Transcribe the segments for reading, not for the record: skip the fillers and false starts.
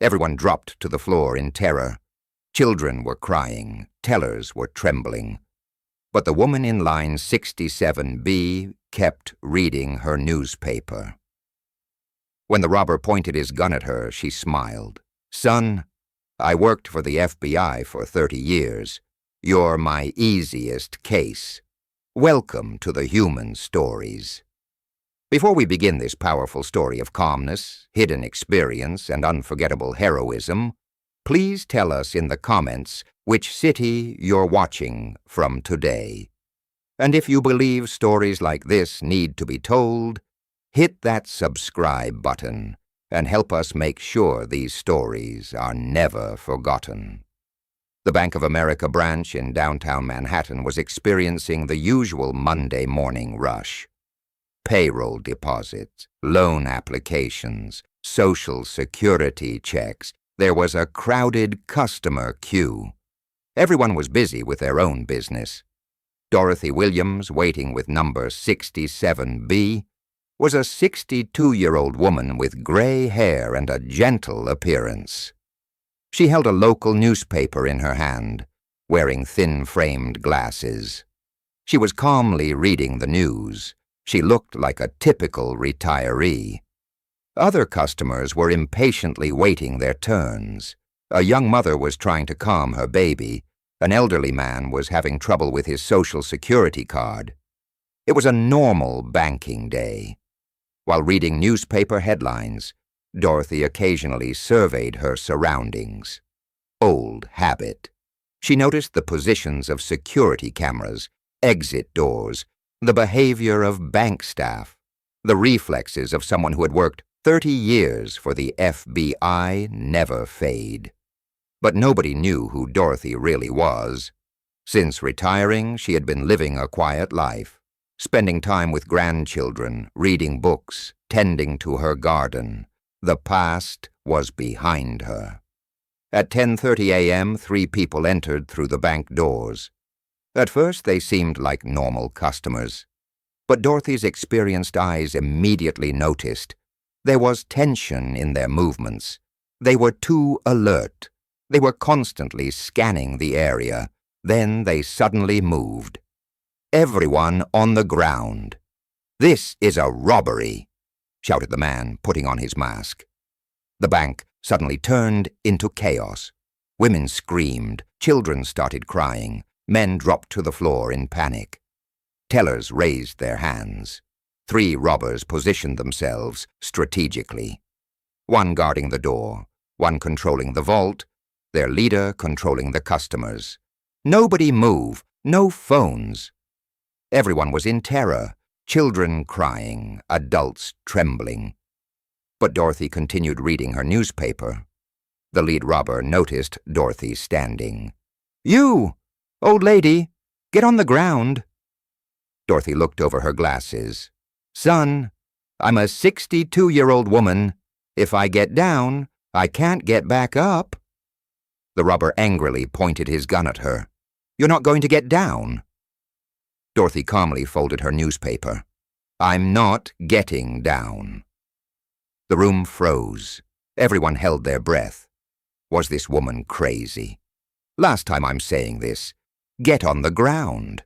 Everyone dropped to the floor in terror. Children were crying, tellers were trembling. But the woman in line 67B kept reading her newspaper. When the robber pointed his gun at her, she smiled. "Son, I worked for the FBI for 30 years. You're my easiest case. Welcome to the human stories." Before we begin this powerful story of calmness, hidden experience, and unforgettable heroism, please tell us in the comments which city you're watching from today. And if you believe stories like this need to be told, hit that subscribe button and help us make sure these stories are never forgotten. The Bank of America branch in downtown Manhattan was experiencing the usual Monday morning rush. Payroll deposits, loan applications, Social Security checks. There was a crowded customer queue. Everyone was busy with their own business. Dorothy Williams, waiting with number 67B, was a 62-year-old woman with gray hair and a gentle appearance. She held a local newspaper in her hand, wearing thin-framed glasses. She was calmly reading the news. She looked like a typical retiree. Other customers were impatiently waiting their turns. A young mother was trying to calm her baby. An elderly man was having trouble with his Social Security card. It was a normal banking day. While reading newspaper headlines, Dorothy occasionally surveyed her surroundings. Old habit. She noticed the positions of security cameras, exit doors, the behavior of bank staff, the reflexes of someone who had worked 30 years for the FBI never fade. But nobody knew who Dorothy really was. Since retiring, she had been living a quiet life, spending time with grandchildren, reading books, tending to her garden. The past was behind her. At 10:30 a.m., 3 people entered through the bank doors. At first, they seemed like normal customers. But Dorothy's experienced eyes immediately noticed there was tension in their movements. They were too alert. They were constantly scanning the area. Then they suddenly moved. "Everyone on the ground. This is a robbery," shouted the man, putting on his mask. The bank suddenly turned into chaos. Women screamed. Children started crying. Men dropped to the floor in panic. Tellers raised their hands. 3 robbers positioned themselves strategically. One guarding the door, one controlling the vault, their leader controlling the customers. Nobody move, no phones. Everyone was in terror, children crying, adults trembling. But Dorothy continued reading her newspaper. The lead robber noticed Dorothy standing. "You! Old lady, get on the ground." Dorothy looked over her glasses. "Son, I'm a 62-year-old woman. If I get down, I can't get back up." The robber angrily pointed his gun at her. "You're not going to get down." Dorothy calmly folded her newspaper. "I'm not getting down." The room froze. Everyone held their breath. Was this woman crazy? Last time I'm saying this. Get on the ground.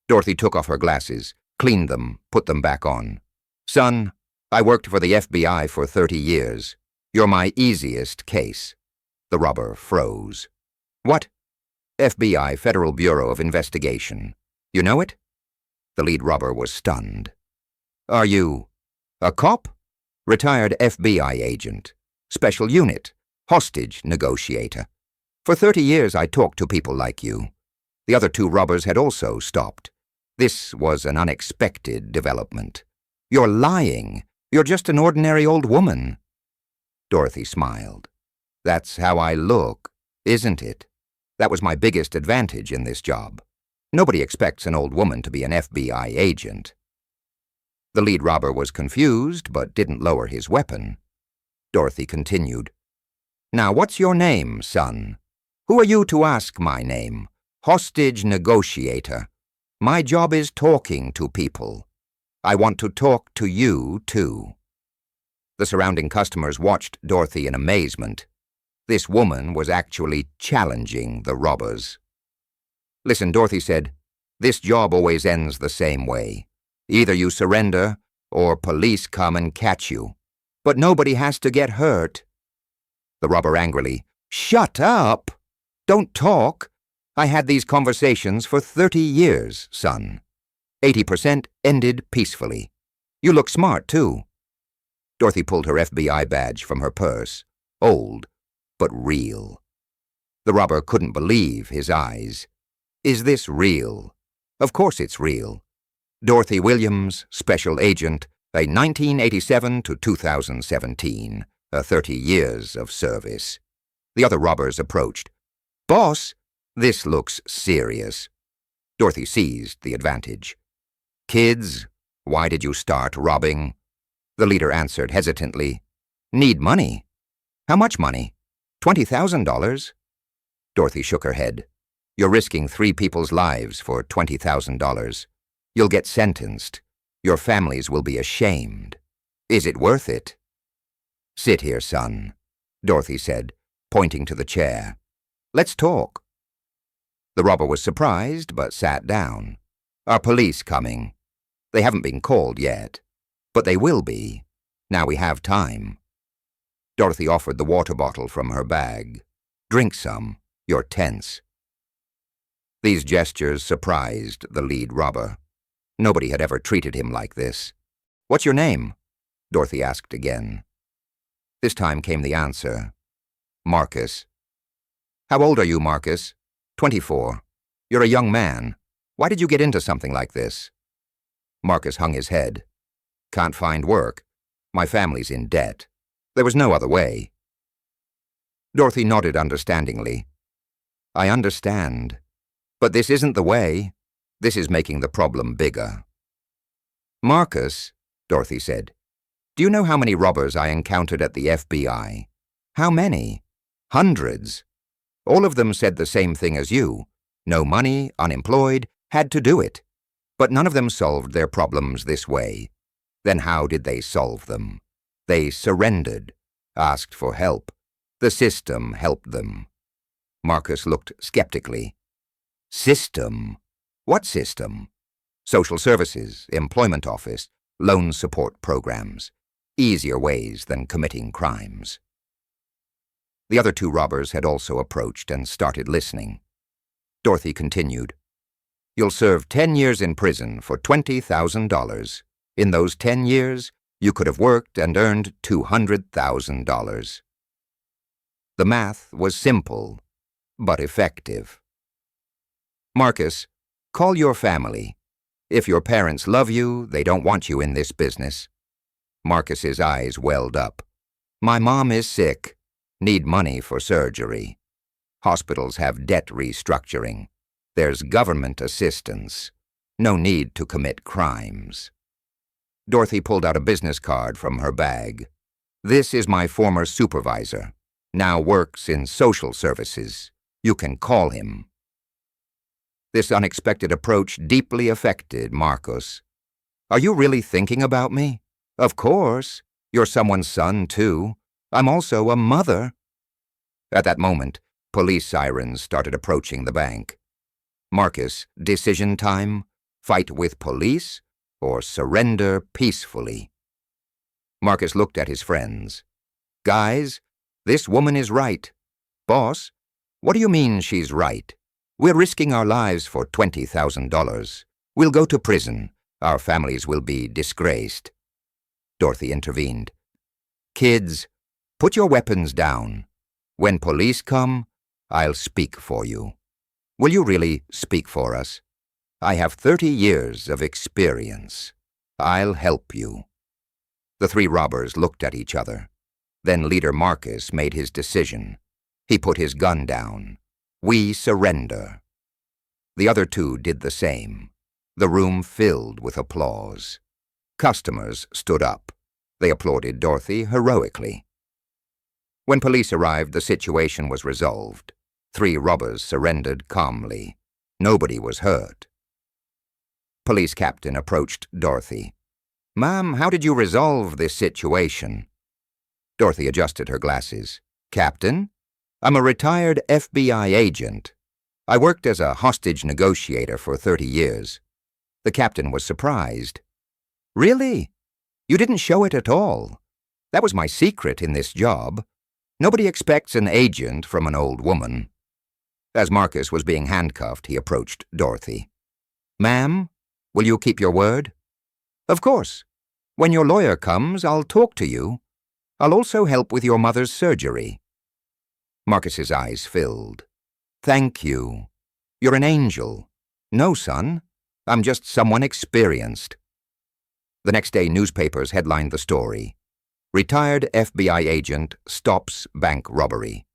Dorothy took off her glasses, cleaned them, put them back on. "Son, I worked for the FBI for 30 years. You're my easiest case." The robber froze. "What?" "FBI, Federal Bureau of Investigation. You know it?" The lead robber was stunned. "Are you a cop?" "Retired FBI agent. Special unit. Hostage negotiator. For 30 years I talked to people like you." The other 2 robbers had also stopped. This was an unexpected development. "You're lying. You're just an ordinary old woman." Dorothy smiled. "That's how I look, isn't it? That was my biggest advantage in this job. Nobody expects an old woman to be an FBI agent." The lead robber was confused, but didn't lower his weapon. Dorothy continued. "Now, what's your name, son? Who are you to ask my name? Hostage negotiator. My job is talking to people. I want to talk to you, too." The surrounding customers watched Dorothy in amazement. This woman was actually challenging the robbers. "Listen," Dorothy said, "this job always ends the same way. Either you surrender, or police come and catch you. But nobody has to get hurt." The robber angrily, "Shut up! Don't talk! I had these conversations for 30 years, son. 80% ended peacefully. You look smart, too." Dorothy pulled her FBI badge from her purse. Old, but real. The robber couldn't believe his eyes. "Is this real?" "Of course it's real. Dorothy Williams, Special Agent, a 1987 to 2017, 30 years of service." The other robbers approached. "Boss, this looks serious." Dorothy seized the advantage. "Kids, why did you start robbing?" The leader answered hesitantly, "Need money." "How much money?" $20,000. Dorothy shook her head. "You're risking 3 people's lives for $20,000. You'll get sentenced. Your families will be ashamed. Is it worth it?" "Sit here, son," Dorothy said, pointing to the chair. "Let's talk." The robber was surprised, but sat down. "Are police coming?" "They haven't been called yet. But they will be. Now we have time." Dorothy offered the water bottle from her bag. "Drink some. You're tense." These gestures surprised the lead robber. Nobody had ever treated him like this. "What's your name?" Dorothy asked again. This time came the answer. "Marcus." "How old are you, Marcus?" 24. "You're a young man. Why did you get into something like this?" Marcus hung his head. "Can't find work. My family's in debt. There was no other way." Dorothy nodded understandingly. "I understand. But this isn't the way. This is making the problem bigger." "Marcus," Dorothy said, "do you know how many robbers I encountered at the FBI? How many? Hundreds. All of them said the same thing as you. No money, unemployed, had to do it. But none of them solved their problems this way. Then how did they solve them? They surrendered, asked for help. The system helped them." Marcus looked skeptically. "System? What system?" "Social services, employment office, loan support programs. Easier ways than committing crimes." The other 2 robbers had also approached and started listening. Dorothy continued, "You'll serve 10 years in prison for $20,000. In those 10 years, you could have worked and earned $200,000. The math was simple, but effective. "Marcus, call your family. If your parents love you, they don't want you in this business." Marcus's eyes welled up. "My mom is sick. Need money for surgery. Hospitals have debt restructuring. There's government assistance. No need to commit crimes." Dorothy pulled out a business card from her bag. "This is my former supervisor. Now works in social services. You can call him." This unexpected approach deeply affected Marcus. "Are you really thinking about me?" "Of course. You're someone's son, too. I'm also a mother." At that moment, police sirens started approaching the bank. "Marcus, decision time? Fight with police or surrender peacefully?" Marcus looked at his friends. "Guys, this woman is right." "Boss, what do you mean she's right? We're risking our lives for $20,000. We'll go to prison. Our families will be disgraced." Dorothy intervened. "Kids, put your weapons down. When police come, I'll speak for you." "Will you really speak for us?" "I have 30 years of experience. I'll help you." The 3 robbers looked at each other. Then leader Marcus made his decision. He put his gun down. "We surrender." The other 2 did the same. The room filled with applause. Customers stood up. They applauded Dorothy heroically. When police arrived, the situation was resolved. 3 robbers surrendered calmly. Nobody was hurt. Police captain approached Dorothy. "Ma'am, how did you resolve this situation?" Dorothy adjusted her glasses. Captain, I'm a retired FBI agent. I worked as a hostage negotiator for 30 years. The captain was surprised. Really? You didn't show it at all. That was my secret in this job. Nobody expects an agent from an old woman. As Marcus was being handcuffed, he approached Dorothy. Ma'am, will you keep your word? Of course. When your lawyer comes, I'll talk to you. I'll also help with your mother's surgery. Marcus's eyes filled. Thank you. You're an angel. No, son. I'm just someone experienced. The next day, newspapers headlined the story. Retired FBI agent stops bank robbery.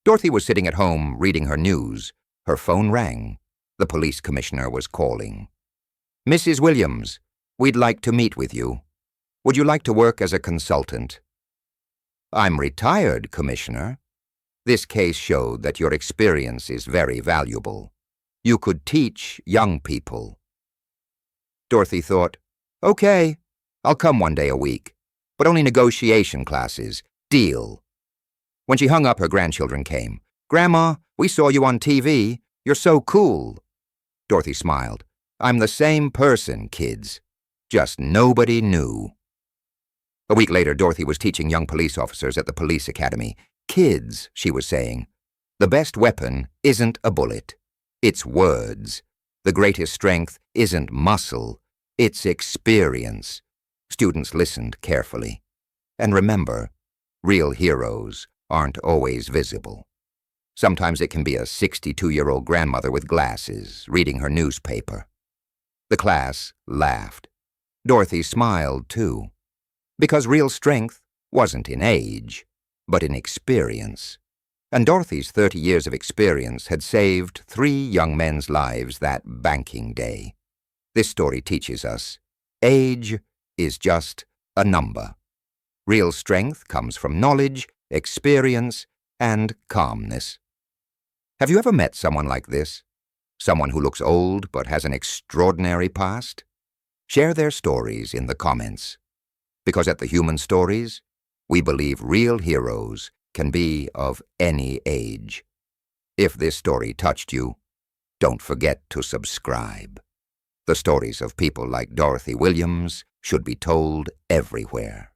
Dorothy was sitting at home reading her news. Her phone rang. The police commissioner was calling. Mrs. Williams, we'd like to meet with you. Would you like to work as a consultant? I'm retired, Commissioner. This case showed that your experience is very valuable. You could teach young people. Dorothy thought, okay, I'll come one day a week, but only negotiation classes. Deal. When she hung up, her grandchildren came. Grandma, we saw you on TV. You're so cool. Dorothy smiled. I'm the same person, kids. Just nobody knew. A week later, Dorothy was teaching young police officers at the police academy. Kids, she was saying, the best weapon isn't a bullet. It's words. The greatest strength isn't muscle. It's experience. Students listened carefully. And remember, real heroes aren't always visible. Sometimes it can be a 62-year-old grandmother with glasses reading her newspaper. The class laughed. Dorothy smiled, too. Because real strength wasn't in age, but in experience. And Dorothy's 30 years of experience had saved 3 young men's lives that banking day. This story teaches us, age is just a number. Real strength comes from knowledge, experience, and calmness. Have you ever met someone like this? Someone who looks old but has an extraordinary past? Share their stories in the comments. Because at the Human Stories, we believe real heroes can be of any age. If this story touched you, don't forget to subscribe. The stories of people like Dorothy Williams should be told everywhere.